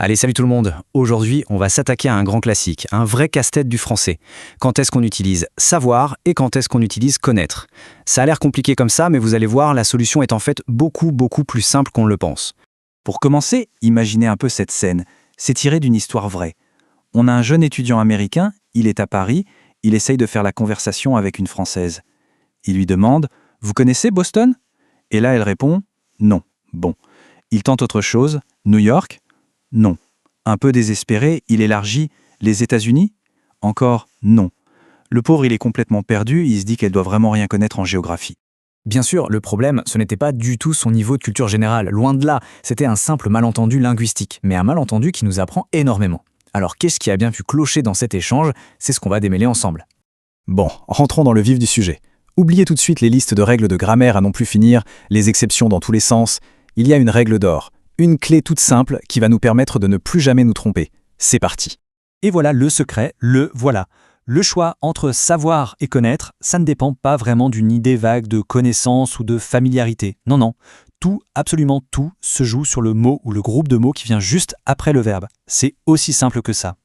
Allez, salut tout le monde. Aujourd'hui, on va s'attaquer à un grand classique, un vrai casse-tête du français. Quand est-ce qu'on utilise savoir et quand est-ce qu'on utilise connaître? Ça a l'air compliqué comme ça, mais vous allez voir, la solution est en fait beaucoup plus simple qu'on le pense. Pour commencer, imaginez un peu cette scène. C'est tiré d'une histoire vraie. On a un jeune étudiant américain, il est à Paris, il essaye de faire la conversation avec une Française. Il lui demande « Vous connaissez Boston ?» Et là, elle répond « Non. » Bon. Il tente autre chose. « New York ?» Non. Un peu désespéré, il élargit « Les États-Unis ?» Encore « Non. » Le pauvre, il est complètement perdu, il se dit qu'elle doit vraiment rien connaître en géographie. Bien sûr, le problème, ce n'était pas du tout son niveau de culture générale, loin de là, c'était un simple malentendu linguistique, mais un malentendu qui nous apprend énormément. Alors qu'est-ce qui a bien pu clocher dans cet échange? C'est ce qu'on va démêler ensemble. Bon, rentrons dans le vif du sujet. Oubliez tout de suite les listes de règles de grammaire à non plus finir, les exceptions dans tous les sens. Il y a une règle d'or, une clé toute simple qui va nous permettre de ne plus jamais nous tromper. C'est parti. Et voilà le secret, le voilà. Le choix entre savoir et connaître, ça ne dépend pas vraiment d'une idée vague de connaissance ou de familiarité. Non. Tout, absolument tout, se joue sur le mot ou le groupe de mots qui vient juste après le verbe. C'est aussi simple que ça.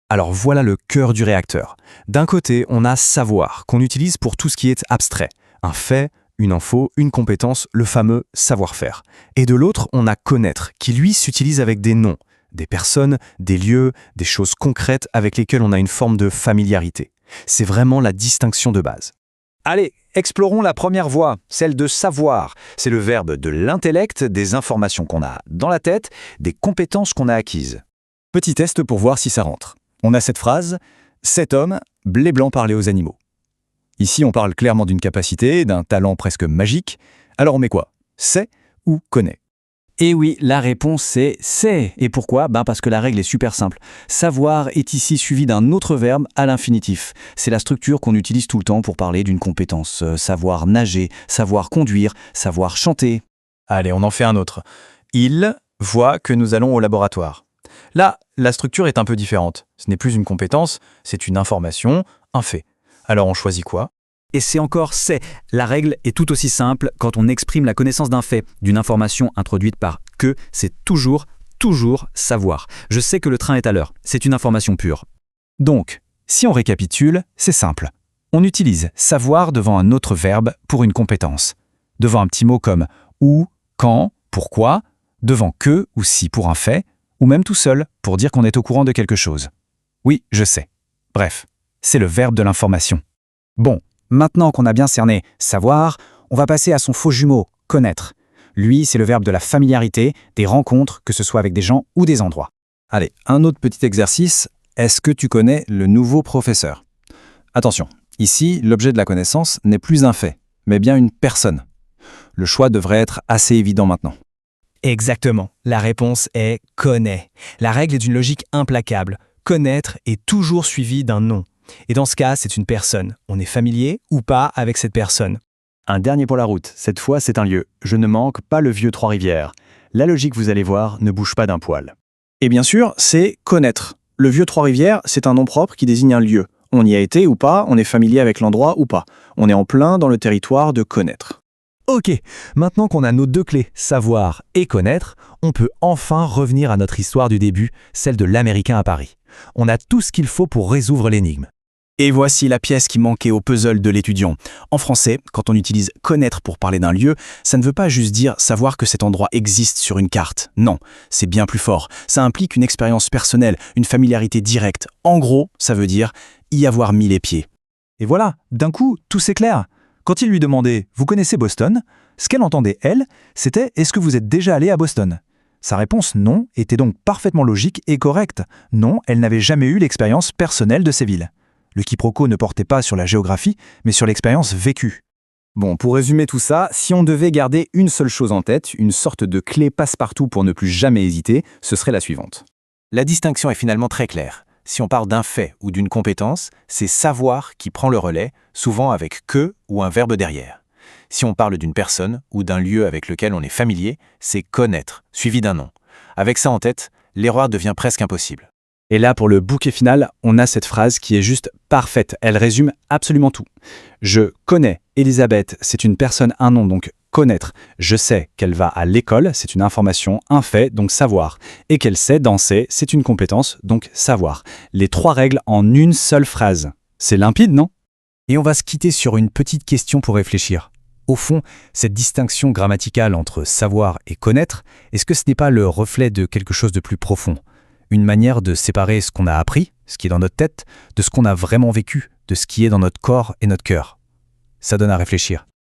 Alors voilà le cœur du réacteur. D'un côté, on a savoir, qu'on utilise pour tout ce qui est abstrait. Un fait, une info, une compétence, le fameux savoir-faire. Et de l'autre, on a connaître, qui lui s'utilise avec des noms, des personnes, des lieux, des choses concrètes avec lesquelles on a une forme de familiarité. C'est vraiment la distinction de base. Allez, explorons la première voie, celle de savoir. C'est le verbe de l'intellect, des informations qu'on a dans la tête, des compétences qu'on a acquises. Petit test pour voir si ça rentre. On a cette phrase « Cet homme, blé blanc parlait aux animaux ». Ici, on parle clairement d'une capacité, d'un talent presque magique. Alors on met quoi? Sait ou connaît? Et oui, la réponse c'est « c'est ». Et pourquoi? Parce que la règle est super simple. Savoir est ici suivi d'un autre verbe à l'infinitif. C'est la structure qu'on utilise tout le temps pour parler d'une compétence. Savoir nager, savoir conduire, savoir chanter. Allez, on en fait un autre. Il voit que nous allons au laboratoire. Là, la structure est un peu différente. Ce n'est plus une compétence, c'est une information, un fait. Alors on choisit quoi? Et c'est encore « c'est ». La règle est tout aussi simple quand on exprime la connaissance d'un fait, d'une information introduite par « que », c'est toujours savoir. Je sais que le train est à l'heure, c'est une information pure. Donc, si on récapitule, c'est simple. On utilise savoir devant un autre verbe pour une compétence. Devant un petit mot comme où, quand, pourquoi, devant que ou si pour un fait, ou même tout seul pour dire qu'on est au courant de quelque chose. Oui, je sais. Bref, c'est le verbe de l'information. Bon, maintenant qu'on a bien cerné savoir, on va passer à son faux jumeau, connaître. Lui, c'est le verbe de la familiarité, des rencontres, que ce soit avec des gens ou des endroits. Allez, un autre petit exercice. Est-ce que tu connais le nouveau professeur? Attention, ici, l'objet de la connaissance n'est plus un fait, mais bien une personne. Le choix devrait être assez évident maintenant. Exactement. La réponse est « connaît ». La règle est d'une logique implacable. Connaître est toujours suivi d'un nom. Et dans ce cas, c'est une personne. On est familier ou pas avec cette personne. Un dernier pour la route, cette fois c'est un lieu. Je ne manque pas le vieux Trois-Rivières. La logique, vous allez voir, ne bouge pas d'un poil. Et bien sûr, c'est connaître. Le vieux Trois-Rivières, c'est un nom propre qui désigne un lieu. On y a été ou pas, on est familier avec l'endroit ou pas. On est en plein dans le territoire de connaître. Ok, maintenant qu'on a nos deux clés, savoir et connaître, on peut enfin revenir à notre histoire du début, celle de l'Américain à Paris. On a tout ce qu'il faut pour résoudre l'énigme. Et voici la pièce qui manquait au puzzle de l'étudiant. En français, quand on utilise « connaître » pour parler d'un lieu, ça ne veut pas juste dire savoir que cet endroit existe sur une carte. Non, c'est bien plus fort. Ça implique une expérience personnelle, une familiarité directe. En gros, ça veut dire y avoir mis les pieds. Et voilà, d'un coup, tout s'éclaire. Quand il lui demandait « Vous connaissez Boston ?», ce qu'elle entendait, elle, c'était « Est-ce que vous êtes déjà allé à Boston ?» Sa réponse « non » était donc parfaitement logique et correcte. Non, elle n'avait jamais eu l'expérience personnelle de ces villes. Le quiproquo ne portait pas sur la géographie, mais sur l'expérience vécue. Bon, pour résumer tout ça, si on devait garder une seule chose en tête, une sorte de clé passe-partout pour ne plus jamais hésiter, ce serait la suivante. La distinction est finalement très claire. Si on parle d'un fait ou d'une compétence, c'est savoir qui prend le relais, souvent avec que ou un verbe derrière. Si on parle d'une personne ou d'un lieu avec lequel on est familier, c'est connaître, suivi d'un nom. Avec ça en tête, l'erreur devient presque impossible. Et là, pour le bouquet final, on a cette phrase qui est juste parfaite. Elle résume absolument tout. Je connais Elisabeth, c'est une personne, un nom, donc connaître. Je sais qu'elle va à l'école, c'est une information, un fait, donc savoir. Et qu'elle sait danser, c'est une compétence, donc savoir. Les 3 règles en une seule phrase. C'est limpide, non? Et on va se quitter sur une petite question pour réfléchir. Au fond, cette distinction grammaticale entre savoir et connaître, est-ce que ce n'est pas le reflet de quelque chose de plus profond? Une manière de séparer ce qu'on a appris, ce qui est dans notre tête, de ce qu'on a vraiment vécu, de ce qui est dans notre corps et notre cœur. Ça donne à réfléchir.